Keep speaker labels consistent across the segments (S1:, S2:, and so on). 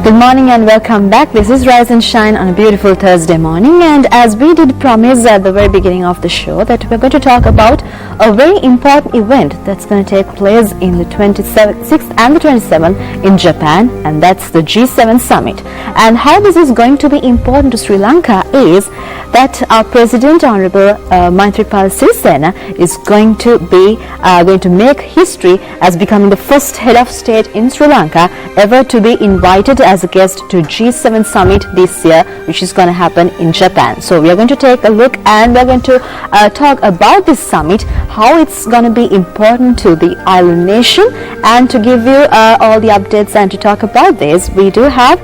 S1: Good morning and welcome back. This is Rise and Shine on a beautiful Thursday morning, and as we did promise at the very beginning of the show that we're going to talk about a very important event that's going to take place in the 26th and the 27th in Japan, and that's the G7 summit. And how this is going to be important to Sri Lanka is that our President Honorable Maithripala Sirisena is going to make history as becoming the first head of state in Sri Lanka ever to be invited as a guest to G7 summit this year, which is going to happen in Japan. So we are going to take a look and we're going to talk about this summit, how it's going to be important to the island nation, and to give you all the updates and to talk about this, we do have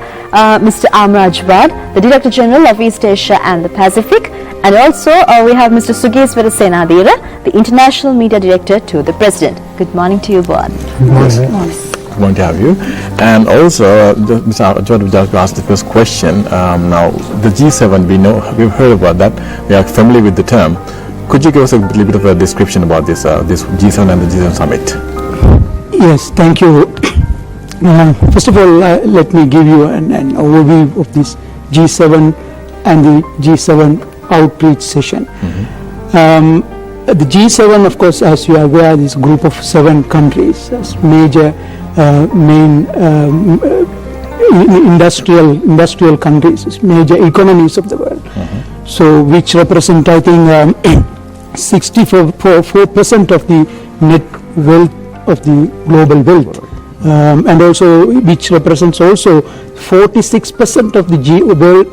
S1: Mr. Amraj Wad, the Director General of East Asia and the Pacific, and also we have Mr. Sugeswara Senadira, the International Media Director to the President. Good morning to you, Wad.
S2: Good morning. Good morning to have you. And also, Mr. Arjun, we just asked the first question. Now, the G7, we've heard about that. We are familiar with the term. Could you give us a little bit of a description about this G7 and the G7 summit?
S3: Yes, thank you. First of all, let me give you an overview of this G7 and the G7 outreach session. The G7, of course, as you are aware, this group of 7 countries, as major main industrial countries, major economies of the world. So, which represent, I think, 64% of the net wealth of the global wealth, and also which represents also 46% of the world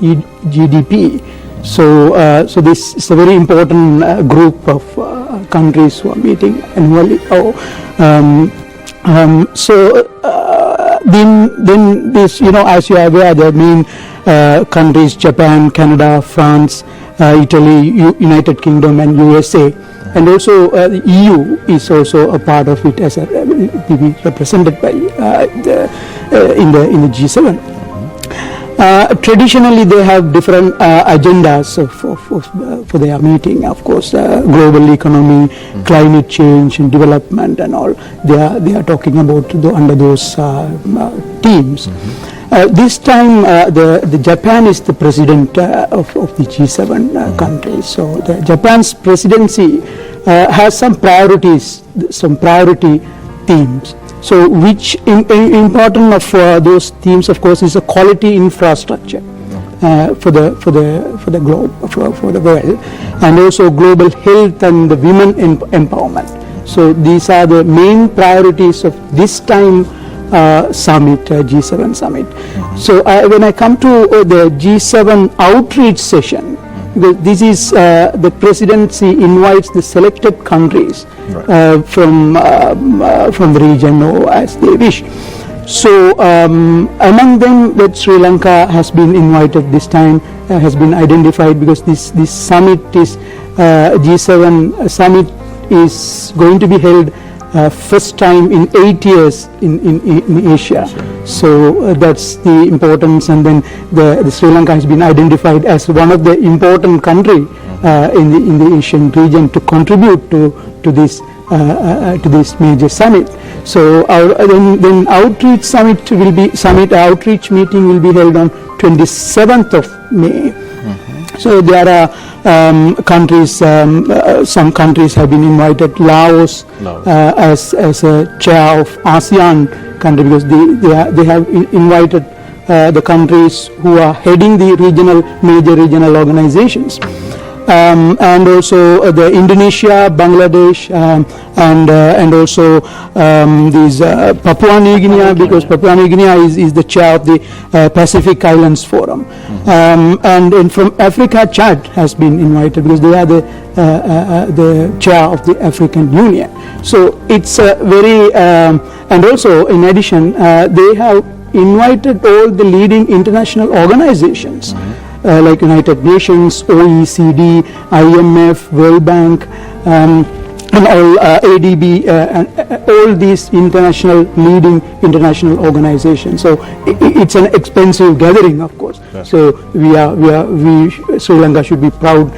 S3: GDP. So, so this is a very important group of countries who are meeting annually. Then this, as you are aware, the main countries: Japan, Canada, France, Italy, United Kingdom, and USA, and also the EU is also a part of it as represented by in the G7. Traditionally, they have different agendas for their meeting. Of course, global economy, climate change, and development, and all. They are talking about under those themes. This time, the Japan is the president of the G7 countries. So, the Japan's presidency has some priority themes. So, which important of those themes, of course, is a quality infrastructure for the globe, for the world, and also global health and the women empowerment. So, these are the main priorities of this time summit, G7 summit. So, when I come to the G7 outreach session, this is the presidency invites the selected countries from the region or as they wish. So among them, that Sri Lanka has been invited this time, has been identified, because this summit is G7 summit is going to be held first time in 8 years in Asia. So that's the importance, and then the Sri Lanka has been identified as one of the important country in the Asian region to contribute to this major summit. So then outreach outreach meeting will be held on 27th of May. So there are countries, some countries have been invited. Laos. As a chair of ASEAN country, because they have invited the countries who are heading the major regional organizations. And also the Indonesia, Bangladesh, and also these Papua New Guinea, because Papua New Guinea is the chair of the Pacific Islands Forum, and from Africa, Chad has been invited because they are the chair of the African Union. So it's a very and also in addition they have invited all the leading international organizations. Like United Nations, OECD, IMF, World Bank, and all ADB, and all these leading international organizations. So it's an expensive gathering, of course.
S2: Yes.
S3: So Sri Lanka should be proud.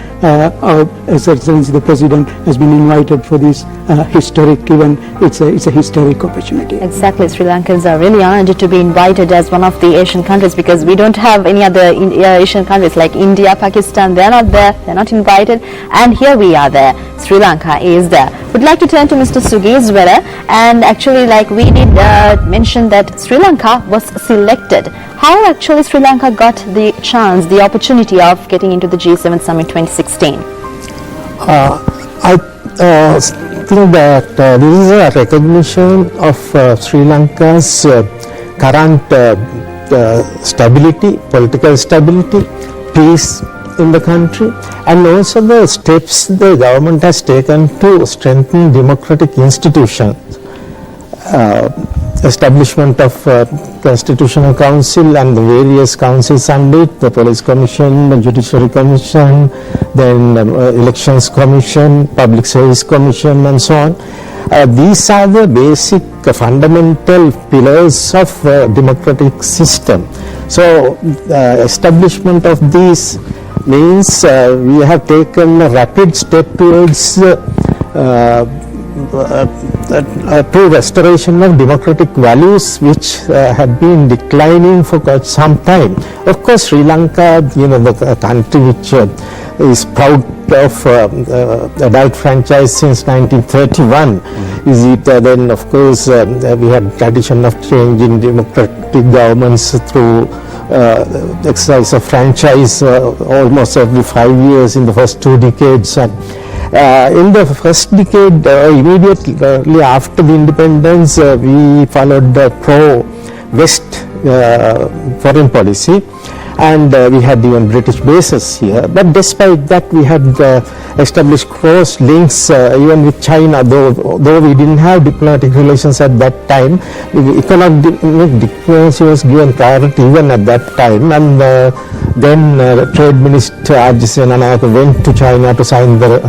S3: His Excellency the President has been invited for this historic event. It's a historic opportunity.
S1: Exactly, Sri Lankans are really honored to be invited as one of the Asian countries, because we don't have any other Asian countries like India, Pakistan. They're not there, they're not invited, and here we are there. Sri Lanka is there. Would like to turn to Mr. Sugizwara, and actually, like we did mention that Sri Lanka was selected. How actually Sri Lanka got the chance, the opportunity of getting into the G7 Summit 2016?
S4: I think that this is a recognition of Sri Lanka's current stability, political stability, peace in the country, and also the steps the government has taken to strengthen democratic institutions. Establishment of Constitutional Council and the various councils under it, the Police Commission, the Judiciary Commission, then Elections Commission, Public Service Commission, and so on. These are the basic fundamental pillars of democratic system. So establishment of these means we have taken a rapid step towards to restoration of democratic values, which have been declining for quite some time. Of course, Sri Lanka, the country which is proud of adult franchise since 1931, is it then of course we had tradition of change in democratic governments through exercise of franchise almost every 5 years in the first 2 decades. In the first decade, immediately after the independence, we followed the pro-West foreign policy, and we had even British bases here. But despite that, we had established close links even with China, though we didn't have diplomatic relations at that time. Economic diplomacy was given priority even at that time, and then Trade Minister R.J. Senanayake went to China to sign the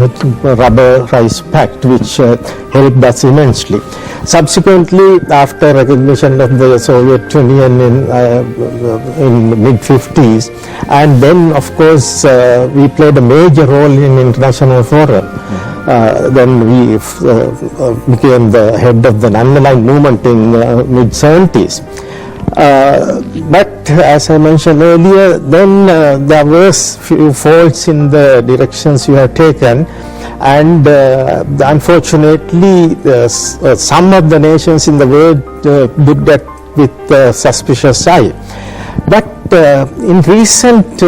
S4: Rubber Rice Pact, which helped us immensely. Subsequently, after recognition of the Soviet Union in mid-50s, and then of course we played a major role in international forum. Then we became the head of the non-aligned movement in mid-70s. But as I mentioned earlier, then there was few faults in the directions you have taken, and unfortunately some of the nations in the world did that with suspicious eye. But in recent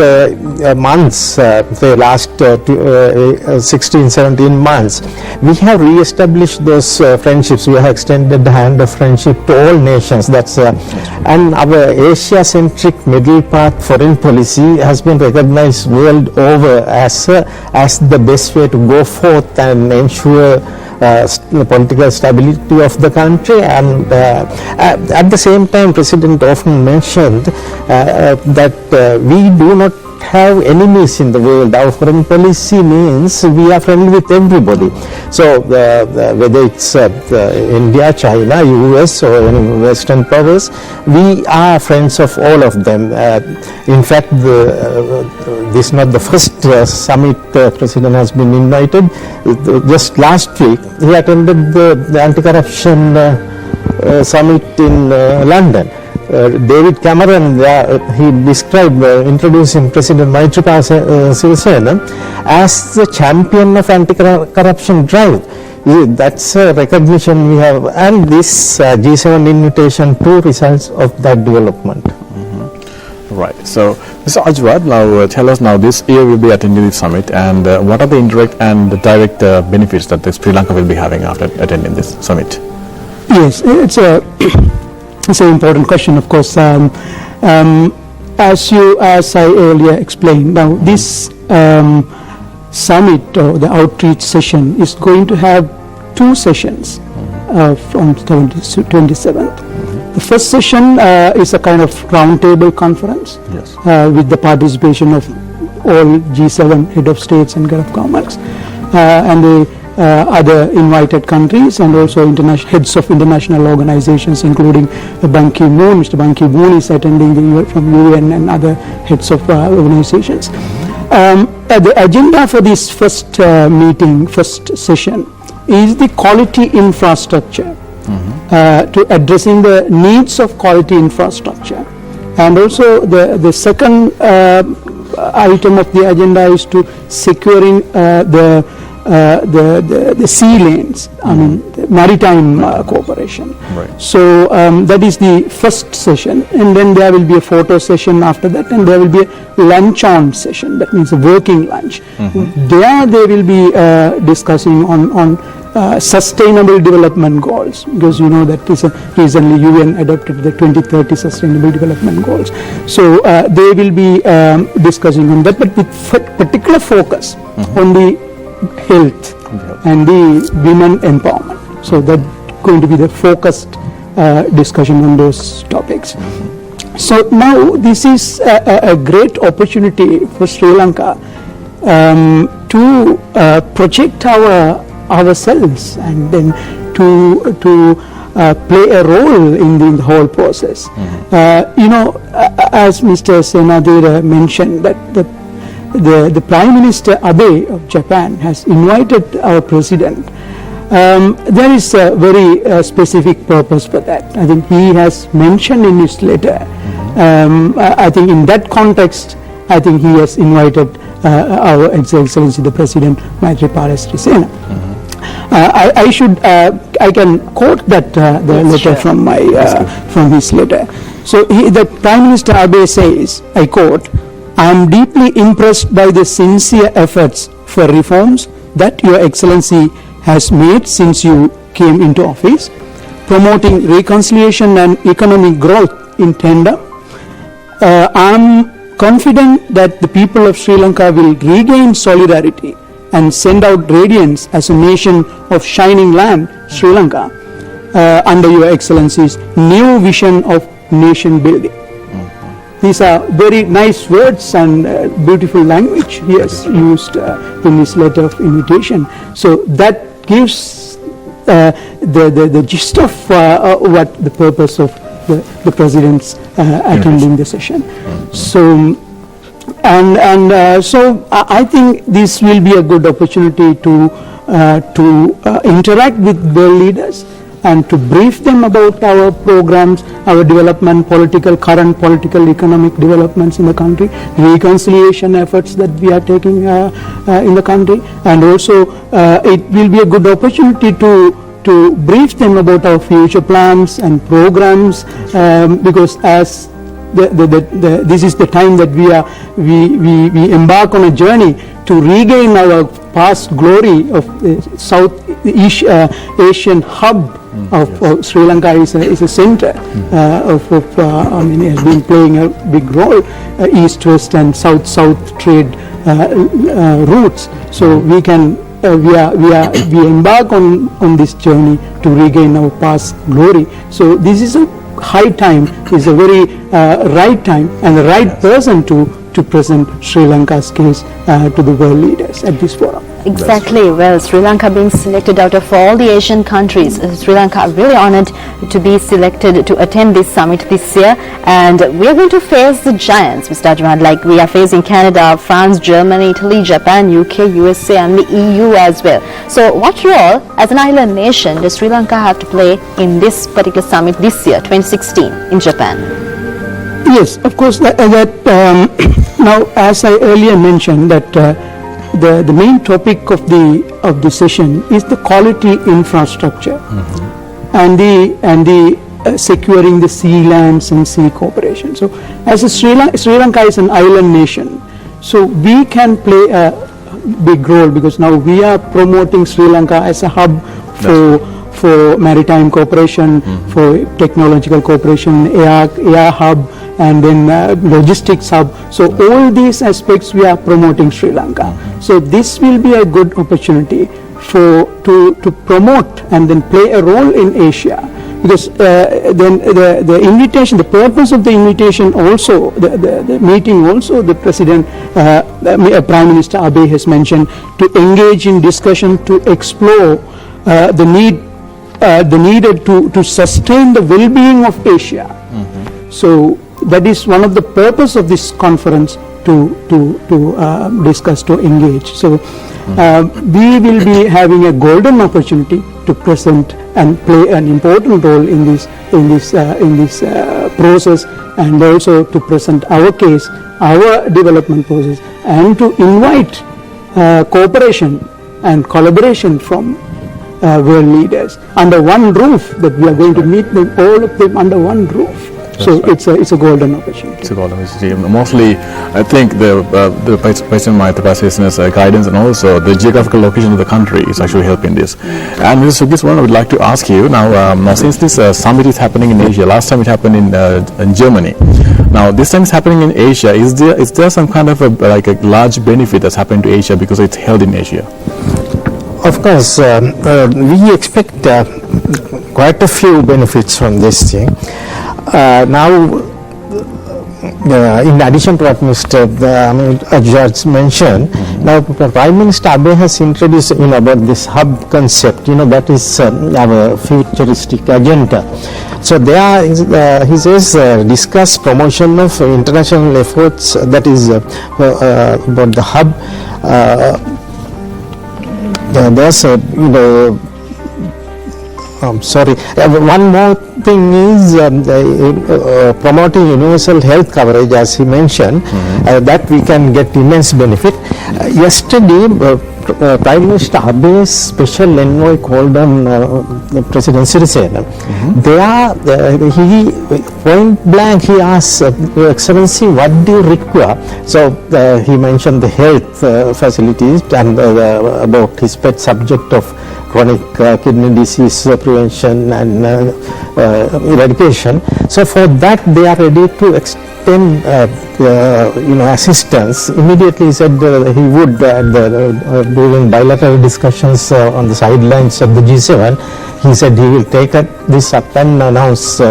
S4: months, the last 16-17 months, we have re-established those friendships. We have extended the hand of friendship to all nations. And our Asia-centric middle path foreign policy has been recognized world over as the best way to go forth and ensure the political stability of the country. And at the same time, President often mentioned that we do not have enemies in the world. Our foreign policy means we are friendly with everybody. So whether it's India, China, US, or any Western powers, we are friends of all of them. In fact, this is not the first summit President has been invited. Just last week, he attended the anti-corruption summit in London. David Cameron, he described, introducing President Maithripala Sirisena as the champion of anti-corruption drive. That's a recognition we have, and this G7 invitation too results of that development.
S2: Right. So, Mr. Ajwad, now tell us now, this year we'll be attending the summit, and what are the indirect and the direct benefits that the Sri Lanka will be having after attending this summit?
S3: Yes, it's an important question, of course. As I earlier explained, now this summit or the outreach session is going to have 2 sessions from 27th. The first session is a kind of roundtable conference.
S2: Yes.
S3: With the participation of all G7 head of states and head of governments, and other invited countries and also heads of international organizations, including Ban Ki-moon. Mr. Ban Ki-moon is attending from UN and other heads of organizations. The agenda for this first session is the quality infrastructure, to addressing the needs of quality infrastructure. And also the second item of the agenda is to securing the sea lanes, the maritime cooperation.
S2: Right.
S3: So that is the first session, and then there will be a photo session after that, and there will be a lunch-on session, that means a working lunch. There they will be discussing on sustainable development goals, because you know that recently UN adopted the 2030 sustainable development goals. So they will be discussing on that, but with particular focus on the health and the women empowerment. So that's going to be the focused discussion on those topics. So now this is a great opportunity for Sri Lanka to project ourselves and then to play a role in the whole process. As Mr. Senadira mentioned, that the Prime Minister Abe of Japan has invited our president. There is a very specific purpose for that. I think he has mentioned in his letter. I think in that context, I think he has invited our Excellency the President Maithripala Sirisena. I can quote that the letter from from his letter. So the Prime Minister Abe says, I quote, "I am deeply impressed by the sincere efforts for reforms that Your Excellency has made since you came into office, promoting reconciliation and economic growth in tandem. I am confident that the people of Sri Lanka will regain solidarity and send out radiance as a nation of shining land, Sri Lanka, under Your Excellency's new vision of nation building." These are very nice words and beautiful language he has used in his letter of invitation. So that gives the gist of what the purpose of the President's attending the session. So so I think this will be a good opportunity to interact with world leaders and to brief them about our programs, our development, current political, economic developments in the country, reconciliation efforts that we are taking in the country, and also it will be a good opportunity to brief them about our future plans and programs, because as this is the time that we embark on a journey to regain our past glory of South Asian hub of Sri Lanka is a center has been playing a big role, east-west and south-south trade routes. So we embark on this journey to regain our past glory. So this is a high time, is a very right time and the right person to present Sri Lanka's case to the world leaders at this forum.
S1: Exactly. Well, Sri Lanka being selected out of all the Asian countries, Sri Lanka really honored to be selected to attend this summit this year, and we are going to face the giants, Mr. Ajman, like we are facing Canada, France, Germany, Italy, Japan, UK, USA and the EU as well. So what role as an island nation does Sri Lanka have to play in this particular summit this year, 2016, in Japan?
S3: Yes, of course, now as I earlier mentioned that the main topic of the session is the quality infrastructure and the securing the sea lands and sea cooperation. So as Sri Lanka is an island nation, so we can play a big role because now we are promoting Sri Lanka as a hub for maritime cooperation, for technological cooperation, air hub, and then logistics hub. So all these aspects we are promoting Sri Lanka. So this will be a good opportunity to promote and then play a role in Asia because then the invitation, the purpose of the invitation also, the meeting also, the President, Prime Minister Abe has mentioned to engage in discussion to explore the needed to sustain the well-being of Asia. So that is one of the purpose of this conference, to discuss, to engage. So we will be having a golden opportunity to present and play an important role in this process, and also to present our case, our development process, and to invite cooperation and collaboration from world leaders under one roof, that we are going to meet them, all of them under one roof. So right. It's a golden opportunity. It's a golden opportunity.
S2: Mostly, I think the President Mahathir's guidance and also the geographical location of the country is actually helping this. And Mr. Sugis, one I would like to ask you now since this summit is happening in Asia, last time it happened in Germany. Now this time it's happening in Asia. Is there some kind of a large benefit that's happening to Asia because it's held in Asia?
S4: Of course, we expect quite a few benefits from this thing. Now, in addition to what Mr. Judge mentioned, now Prime Minister Abe has introduced about this hub concept. That is our futuristic agenda. So there, he says, discuss promotion of international efforts. That is about the hub. There's one more thing is promoting universal health coverage, as he mentioned, that we can get immense benefit. Yesterday, Prime Minister Abe's special envoy called on President Sirisena. He point blank he asked, Your Excellency, what do you require? So he mentioned the health facilities and about his pet subject of chronic kidney disease prevention and eradication. So for that they are ready to extend assistance. Immediately he said he would during bilateral discussions on the sidelines of the G7, he said he will take this up and announce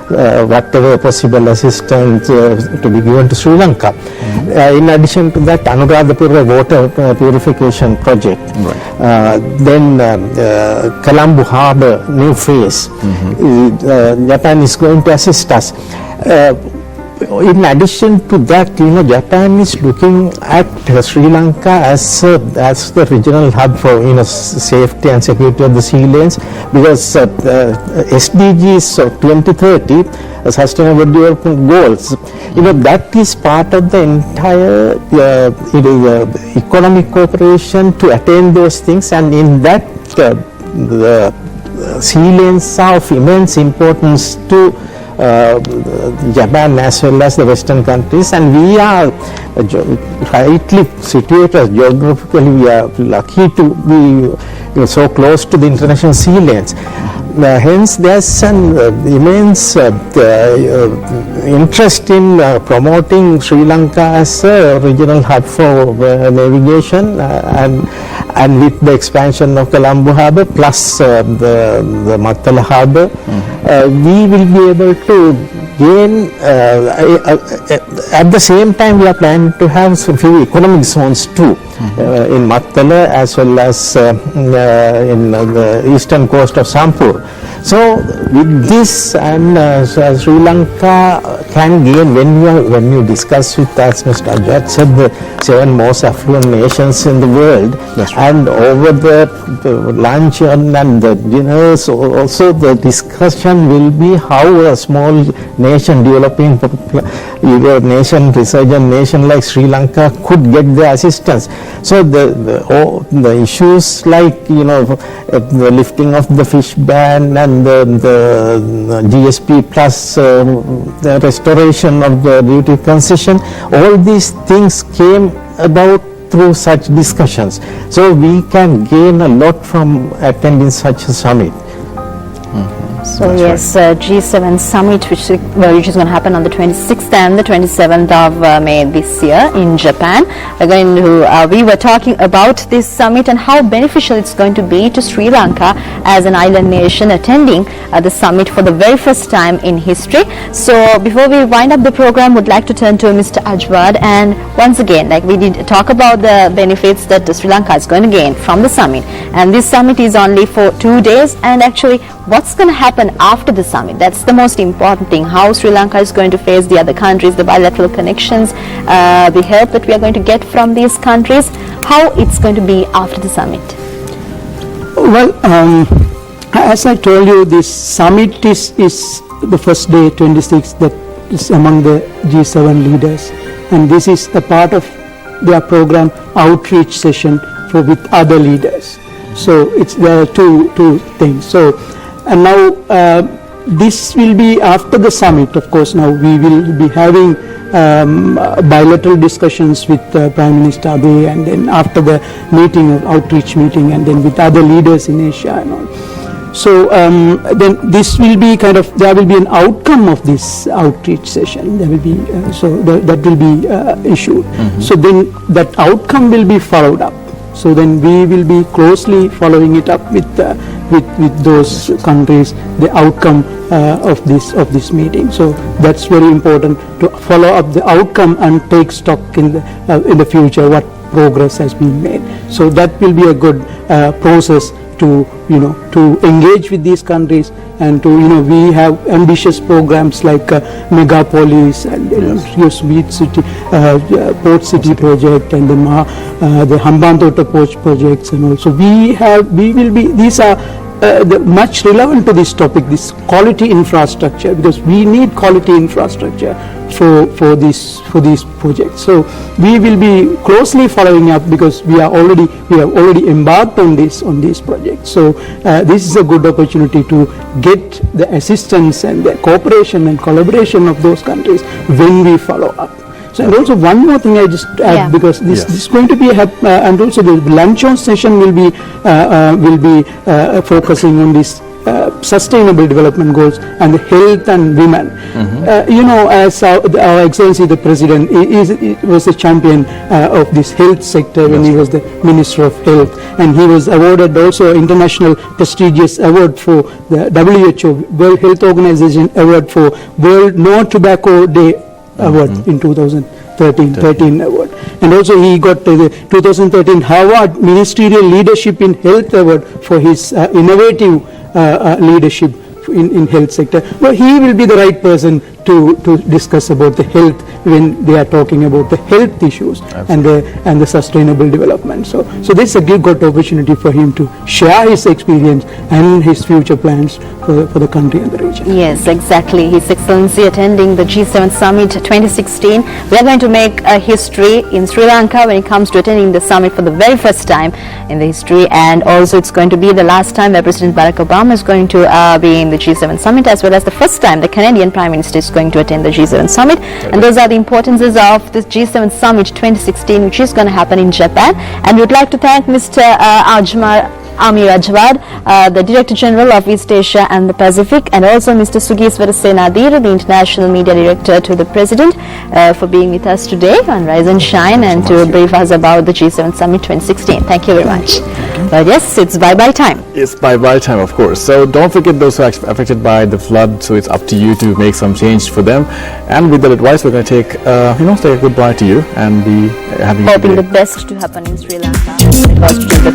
S4: whatever possible assistance to be given to Sri Lanka. In addition to that, Anuradhapura water purification project. Right. Then Colombo Harbour new phase. Japan is going to assist us. In addition to that, Japan is looking at Sri Lanka as the regional hub for safety and security of the sea lanes, because SDGs 2030 Sustainable Development Goals, that is part of the entire economic cooperation to attain those things, and in that the sea lanes are of immense importance to Japan as well as the Western countries, and we are rightly situated geographically. We are lucky to be so close to the international sea lanes. Hence, there's an immense interest in promoting Sri Lanka as a regional hub for navigation, and with the expansion of Colombo Harbour plus the Mattala Harbour, we will be able to gain. At the same time, we are planning to have some few economic zones too, in Mattala as well as in the eastern coast of Sampur. So with this, and Sri Lanka can gain, when you discuss with, as Mr. Ajat said, the 7 most affluent nations in the world, and over the lunch and the dinners, also the discussion will be how a small nation, developing nation, resurgent nation like Sri Lanka could get the assistance. So the issues like the lifting of the fish ban and the GSP plus the restoration of the duty concession, all these things came about through such discussions. So we can gain a lot from attending such a summit.
S1: So yes, G7 summit which is going to happen on the 26th and the 27th of May this year in Japan. We were talking about this summit and how beneficial it's going to be to Sri Lanka as an island nation attending the summit for the very first time in history. So before we wind up the program, would like to turn to Mr. Ajwad, and once again, like we did talk about the benefits that Sri Lanka is going to gain from the summit, and this summit is only for 2 days, and actually what's going to happen after the summit, that's the most important thing. How Sri Lanka is going to face the other countries, the bilateral connections, the help that we are going to get from these countries, how it's going to be after the summit.
S3: Well, as I told you, this summit is the first day, 26th, that is among the G7 leaders, and this is a part of their program outreach session with other leaders. So there are two things. So and now this will be after the summit. Of course, now we will be having bilateral discussions with Prime Minister Abe, and then after the meeting, outreach meeting, and then with other leaders in Asia and all. So then this will be there will be an outcome of this outreach session. There will be that will be issued. So then that outcome will be followed up. So then we will be closely following it up with those countries, the outcome of this meeting. So that's very important, to follow up the outcome and take stock in the future what progress has been made. So that will be a good process to engage with these countries, and we have ambitious programs like megapolis and sweet city, port city project, and the Hambantota port projects, and also these are much relevant to this topic, this quality infrastructure, because we need quality infrastructure for these projects. So we will be closely following up, because we have already embarked on these projects. So this is a good opportunity to get the assistance and the cooperation and collaboration of those countries when we follow up. So, and also one more thing I just add, because this is going to be and also the luncheon session will be focusing on this sustainable development goals and the health and women. As our Excellency the President was a champion of this health sector when he was the Minister of Health, and he was awarded also international prestigious award for the WHO World Health Organization award for World No Tobacco Day award in 2013 award, and also he got the 2013 Harvard Ministerial Leadership in Health award for his innovative leadership in health sector. Well, he will be the right person to discuss about the health when they are talking about the health issues and the sustainable development. So this is a good opportunity for him to share his experience and his future plans for the country and the region.
S1: Yes, exactly. His Excellency attending the G7 Summit 2016. We are going to make a history in Sri Lanka when it comes to attending the summit for the very first time in the history, and also it's going to be the last time that President Barack Obama is going to be in the G7 Summit, as well as the first time the Canadian Prime Minister is going to attend the G7 Summit. And those are the importances of this G7 Summit 2016, which is going to happen in Japan. And we would like to thank Mr. Amir Ajwad, the Director General of East Asia and the Pacific, and also Mr. Sugiswara Senadir, the International Media Director to the President, for being with us today on Rise and Shine and to brief us about the G7 Summit 2016. Thank you very much. But yes, it's bye-bye time.
S2: It's bye-bye time, of course. So don't forget those who are affected by the flood, so it's up to you to make some change for them. And with that advice, we're going to say a goodbye to you and be having
S1: hoping the best to happen in Sri Lanka. Because